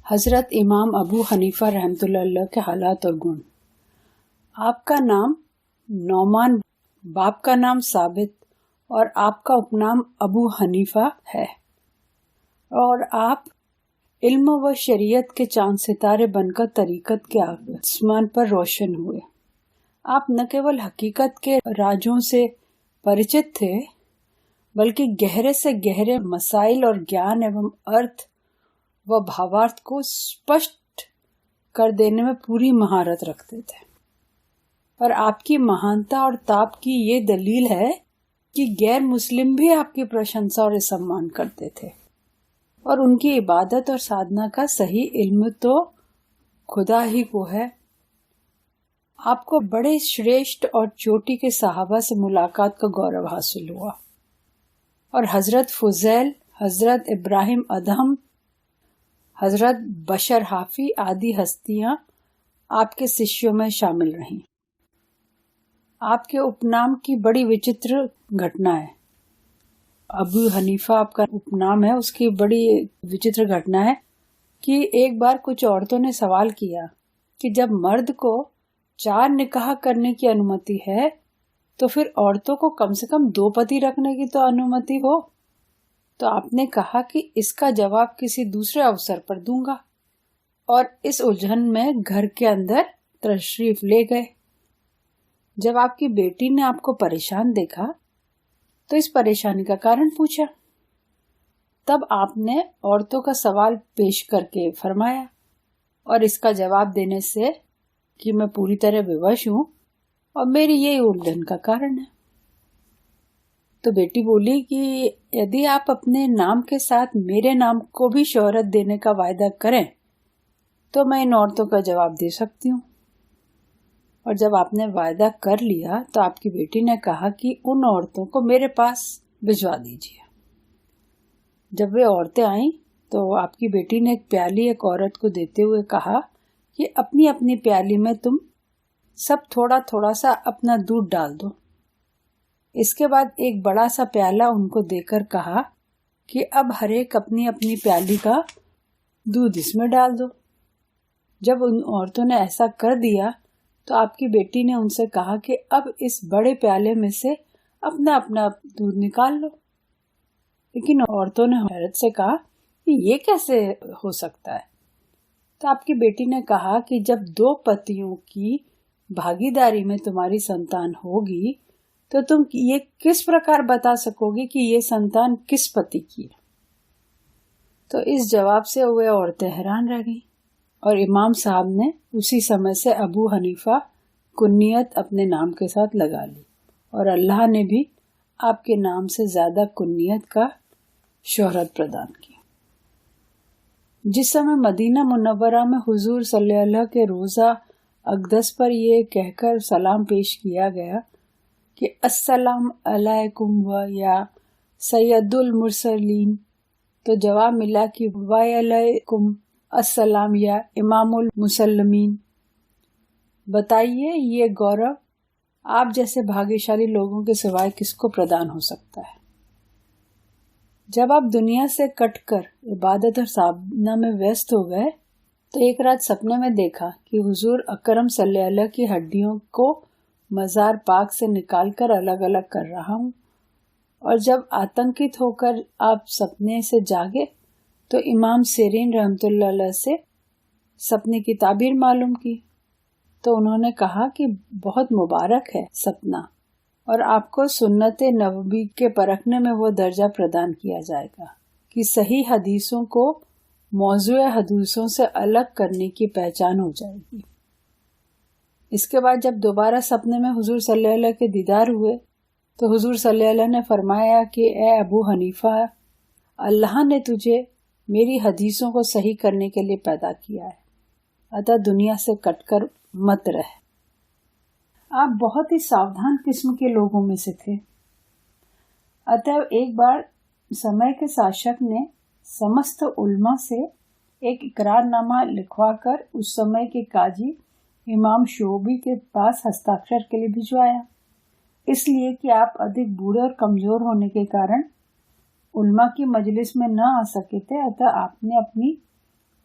حضرت امام ابو حنیفہ رحمۃ اللہ علیہ کے حالات اور گن۔ آپ کا نام نعمان، باپ کا نام ثابت اور آپ کا اپنام ابو حنیفہ ہے، اور آپ علم و شریعت کے چاند ستارے بن کر طریقت کے آسمان پر روشن ہوئے۔ آپ نہ کیول حقیقت کے راجوں سے پریچت تھے بلکہ گہرے سے گہرے مسائل اور گیان ایوم ارتھ و بھاوارتھ کو اسپشٹ کر دینے میں پوری مہارت رکھتے تھے، اور آپ کی مہانتا اور تاپ کی یہ دلیل ہے کہ غیر مسلم بھی آپ کی پرشنسا اور سمان کرتے تھے، اور ان کی عبادت اور سادھنا کا صحیح علم تو خدا ہی کو ہے۔ آپ کو بڑے شریشٹھ اور چوٹی کے صحابہ سے ملاقات کا گورو حاصل ہوا، اور حضرت فضیل، حضرت ابراہیم ادہم، حضرت بشر حافی آدی ہستیاں آپ کے ششیوں میں شامل رہیں۔ آپ کے اپنام کی بڑی وچتر گھٹنا ہے، ابو حنیفہ آپ کا اپنام ہے، اس کی بڑی وچتر گھٹنا ہے کہ ایک بار کچھ عورتوں نے سوال کیا کہ جب مرد کو 4 نکاح کرنے کی انومتی ہے تو پھر عورتوں کو کم سے کم 2 پتی رکھنے کی تو انومتی ہو۔ تو آپ نے کہا کہ اس کا جواب کسی دوسرے اوسر پر دوں گا، اور اس الجھن میں گھر کے اندر تشریف لے گئے۔ جب آپ کی بیٹی نے آپ کو پریشان دیکھا تو اس پریشانی کا کارن پوچھا، تب آپ نے عورتوں کا سوال پیش کر کے فرمایا، اور اس کا جواب دینے سے کہ میں پوری طرح بے وش ہوں اور میری یہی الجھن کا کارن ہے۔ تو بیٹی بولی کہ یدی آپ اپنے نام کے ساتھ میرے نام کو بھی شہرت دینے کا وعدہ کریں تو میں ان عورتوں کا جواب دے سکتی ہوں۔ اور جب آپ نے وعدہ کر لیا تو آپ کی بیٹی نے کہا کہ ان عورتوں کو میرے پاس بھجوا دیجیے۔ جب وہ عورتیں آئیں تو آپ کی بیٹی نے ایک پیالی ایک عورت کو دیتے ہوئے کہا کہ اپنی اپنی پیالی میں تم سب تھوڑا تھوڑا سا اپنا دودھ ڈال دو۔ اس کے بعد ایک بڑا سا پیالہ ان کو دے کر کہا کہ اب ہر ایک اپنی اپنی پیالی کا دودھ اس میں ڈال دو۔ جب ان عورتوں نے ایسا کر دیا تو آپ کی بیٹی نے ان سے کہا کہ اب اس بڑے پیالے میں سے اپنا اپنا دودھ نکال لو۔ لیکن عورتوں نے حیرت سے کہا کہ یہ کیسے ہو سکتا ہے؟ تو آپ کی بیٹی نے کہا کہ جب 2 پتیوں کی بھاگیداری میں تمہاری سنتان ہوگی تو تم یہ کس پرکار بتا سکو گے کہ یہ سنتان کس پتی کی ہے؟ تو اس جواب سے وہ عورتیں حیران رہ گئیں، اور امام صاحب نے اسی سمے سے ابو حنیفہ کنیت اپنے نام کے ساتھ لگا لی، اور اللہ نے بھی آپ کے نام سے زیادہ کنیت کا شہرت پردان کی۔ جس سمے مدینہ منورہ میں حضور صلی اللہ علیہ وسلم کے روزہ اقدس پر یہ کہہ کر سلام پیش کیا گیا کہ السلام علیکم و یا سید المرسلین، تو جواب ملا کہ وعلیکم السلام یا امام المسلمین۔ بتائیے یہ گورو آپ جیسے بھاگیشالی لوگوں کے سوائے کس کو پردان ہو سکتا ہے؟ جب آپ دنیا سے کٹ کر عبادت اور سادھنا میں ویست ہو گئے تو ایک رات سپنے میں دیکھا کہ حضور اکرم صلی اللہ علیہ وسلم کی ہڈیوں کو مزار پاک سے نکال کر الگ الگ کر رہا ہوں، اور جب آتنکت ہو کر آپ سپنے سے جاگے تو امام سیرین رحمۃ اللہ علیہ سے سپنے کی تعبیر معلوم کی، تو انہوں نے کہا کہ بہت مبارک ہے سپنا، اور آپ کو سنت نبوی کے پرکھنے میں وہ درجہ پردان کیا جائے گا کہ صحیح حدیثوں کو موضوع حدیثوں سے الگ کرنے کی پہچان ہو جائے گی۔ اس کے بعد جب دوبارہ سپنے میں حضور صلی اللہ علیہ وسلم کے دیدار ہوئے تو حضور صلی اللہ علیہ وسلم نے فرمایا کہ اے ابو حنیفہ، اللہ نے تجھے میری حدیثوں کو صحیح کرنے کے لیے پیدا کیا ہے، اتا دنیا سے کٹ کر مت رہ۔ آپ بہت ہی ساودھان قسم کے لوگوں میں سے تھے، اتا ایک بار سمے کے شاشک نے سمست علماء سے ایک اقرار نامہ لکھوا کر اس سمے کے قاضی امام شعبی کے پاس ہستاکشر کے لیے بھجوایا، اس لیے کہ آپ ادھک بوڑھے اور کمزور ہونے کے کارن علماء کی مجلس میں نہ آ سکے تھے، اتا آپ نے اپنی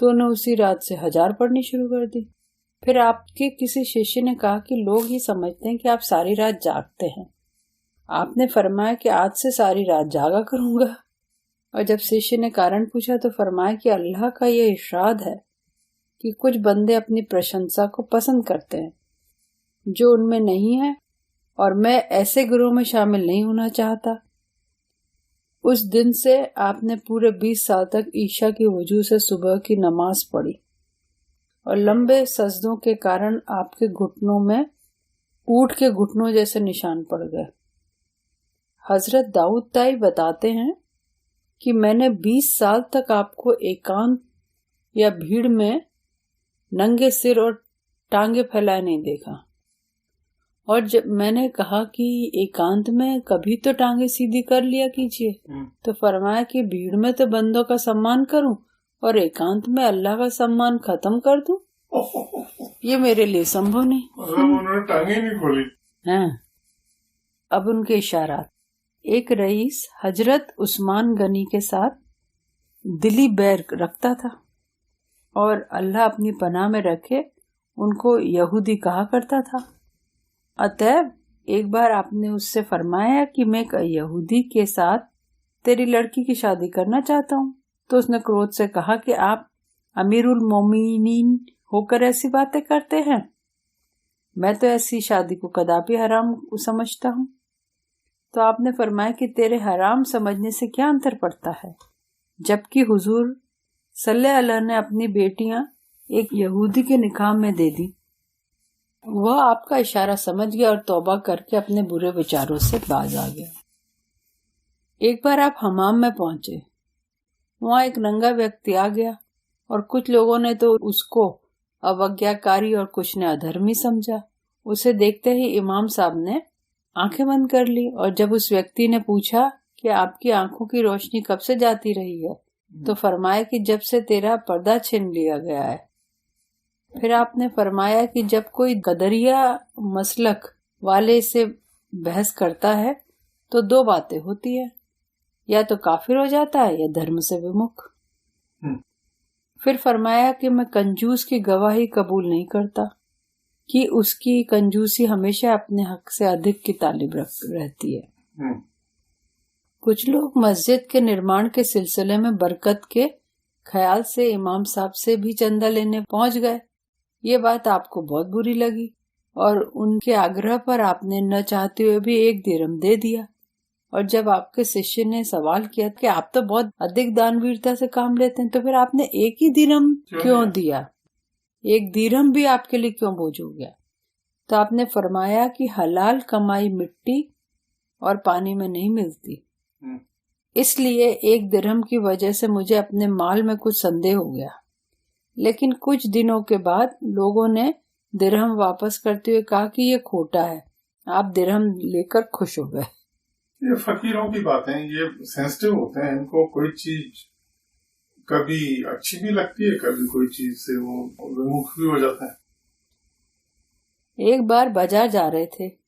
تو انہیں اسی رات سے 1000 پڑھنی شروع کر دی۔ پھر آپ کے کسی شیشیہ نے کہا کہ لوگ ہی سمجھتے ہیں کہ آپ ساری رات جاگتے ہیں۔ آپ نے فرمایا کہ آج سے ساری رات جاگا کروں گا۔ اور جب شیشیہ نے کارن پوچھا تو فرمایا کہ اللہ کا یہ ارشاد ہے کہ کچھ بندے اپنی پرشنسا کو پسند کرتے ہیں جو ان میں نہیں ہے، اور میں ایسے گروہ میں شامل نہیں ہونا چاہتا۔ اس دن سے آپ نے پورے 20 سال تک عشاء کی وجوہ سے صبح کی نماز پڑھی، اور لمبے سجدوں کے کارن آپ کے گھٹنوں میں اونٹ کے گھٹنوں جیسے نشان پڑ گئے۔ حضرت داؤد تائی بتاتے ہیں کہ میں نے 20 سال تک آپ کو ایکانت یا بھیڑ میں ننگے سر اور ٹانگیں پھیلائے نہیں دیکھا، اور جب میں نے کہا کہ ایکانت میں کبھی تو ٹانگیں سیدھی کر لیا کیجیے، تو فرمایا کہ بھیڑ میں تو بندوں کا سمان کروں اور ایکانت میں اللہ کا سمان ختم کر دوں، یہ میرے لیے سمبھو نہیں۔ انہوں نے ٹانگیں نہیں کھولی۔ ہاں، اب ان کے اشارات۔ ایک رئیس حضرت عثمان غنی کے ساتھ دلی بیر رکھتا تھا، اور اللہ اپنی پناہ میں رکھے ان کو یہودی کہا کرتا تھا۔ اتیب ایک بار آپ نے اس سے فرمایا کہ میں ایک یہودی کے ساتھ تیری لڑکی کی شادی کرنا چاہتا ہوں، تو اس نے کرودھ سے کہا کہ آپ امیر المومنین ہو کر ایسی باتیں کرتے ہیں، میں تو ایسی شادی کو کداپی حرام سمجھتا ہوں۔ تو آپ نے فرمایا کہ تیرے حرام سمجھنے سے کیا انتر پڑتا ہے، جبکہ حضور صلی اللہ علیہ وسلم نے اپنی بیٹیاں ایک یہودی کے نکاح میں دے دی۔ وہ آپ کا اشارہ سمجھ گیا اور توبہ کر کے اپنے برے وچاروں سے باز آ گیا۔ ایک بار آپ حمام میں پہنچے، وہاں ایک ننگا ویکتی آ گیا، اور کچھ لوگوں نے تو اس کو اوگیاکاری اور کچھ نے ادھرمی سمجھا۔ اسے دیکھتے ہی امام صاحب نے آنکھیں بند کر لی، اور جب اس ویکتی نے پوچھا کہ آپ کی آنکھوں کی روشنی کب سے جاتی رہی ہے، تو فرمایا کہ جب سے تیرا پردہ چھین لیا گیا ہے۔ پھر آپ نے فرمایا کہ جب کوئی قدریہ مسلک والے سے بحث کرتا ہے تو 2 باتیں ہوتی ہے، یا تو کافر ہو جاتا ہے یا دھرم سے ومکھ۔ پھر فرمایا کہ میں کنجوس کی گواہی قبول نہیں کرتا، کہ اس کی کنجوسی ہمیشہ اپنے حق سے ادھک کی طالب رہتی ہے۔ کچھ لوگ مسجد کے نرمان کے سلسلے میں برکت کے خیال سے امام صاحب سے بھی چندہ لینے پہنچ گئے۔ یہ بات آپ کو بہت بری لگی، اور ان کے آگرہ پر آپ نے نہ چاہتے ہوئے بھی 1 درہم دے دیا۔ اور جب آپ کے شیشیہ نے سوال کیا کہ آپ تو بہت ادھک دان ویرتا سے کام لیتے ہیں، تو پھر آپ نے 1 ہی درہم کیوں دیا؟ 1 درہم بھی آپ کے لیے کیوں بوجھ ہو گیا؟ تو آپ نے فرمایا کہ حلال کمائی مٹی اور پانی میں نہیں ملتی، اس لیے 1 درہم کی وجہ سے مجھے اپنے مال میں کچھ سندے ہو گیا۔ لیکن کچھ دنوں کے بعد لوگوں نے درہم واپس کرتے ہوئے کہا کہ یہ کھوٹا ہے، آپ درہم لے کر خوش ہو گئے۔ یہ فقیروں کی باتیں، یہ سینسٹیو ہوتے ہیں، ان کو کوئی چیز کبھی اچھی بھی لگتی ہے، کبھی کوئی چیز سے وہ ومکھ بھی ہو جاتا ہے۔ ایک بار بازار جا رہے تھے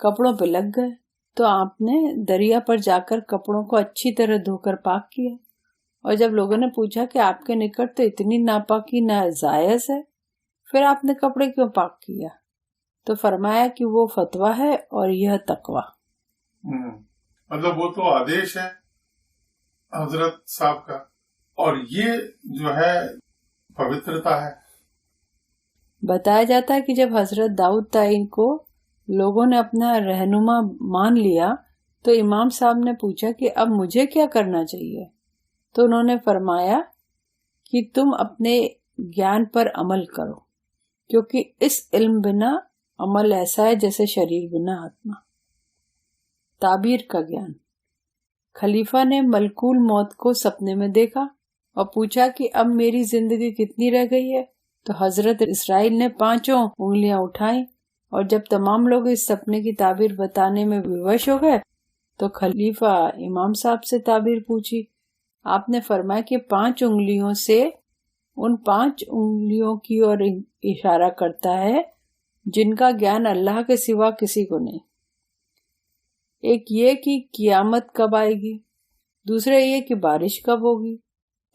کپڑوں پہ لگ گئے، تو آپ نے دریا پر جا کر کپڑوں کو اچھی طرح دھو کر پاک کیا، اور جب لوگوں نے پوچھا کہ آپ کے نکٹ تو اتنی ناپاکی ناجائز ہے، پھر آپ نے کپڑے کیوں پاک کیا؟ تو فرمایا کہ وہ فتویٰ ہے اور یہ تقویٰ۔ مطلب وہ تو آدیش ہے حضرت صاحب کا، اور یہ جو ہے پوترتا ہے۔ بتایا جاتا ہے کہ جب حضرت داؤد تائی کو لوگوں نے اپنا رہنما مان لیا تو امام صاحب نے پوچھا کہ اب مجھے کیا کرنا چاہیے؟ تو انہوں نے فرمایا کہ تم اپنے گیان پر عمل کرو، کیونکہ اس علم بنا عمل ایسا ہے جیسے شریر بنا آتما۔ تعبیر کا گیان۔ خلیفہ نے ملکول موت کو سپنے میں دیکھا اور پوچھا کہ اب میری زندگی کتنی رہ گئی ہے؟ تو حضرت اسرائیل نے 5 انگلیاں اٹھائیں، اور جب تمام لوگ اس سپنے کی تعبیر بتانے میں ووش ہو گئے تو خلیفہ امام صاحب سے تعبیر پوچھی۔ آپ نے فرمایا کہ 5 انگلیوں سے ان 5 انگلیوں کی اور اشارہ کرتا ہے جن کا گیان اللہ کے سوا کسی کو نہیں۔ ایک یہ کہ قیامت کب آئے گی، دوسرا یہ کہ بارش کب ہوگی،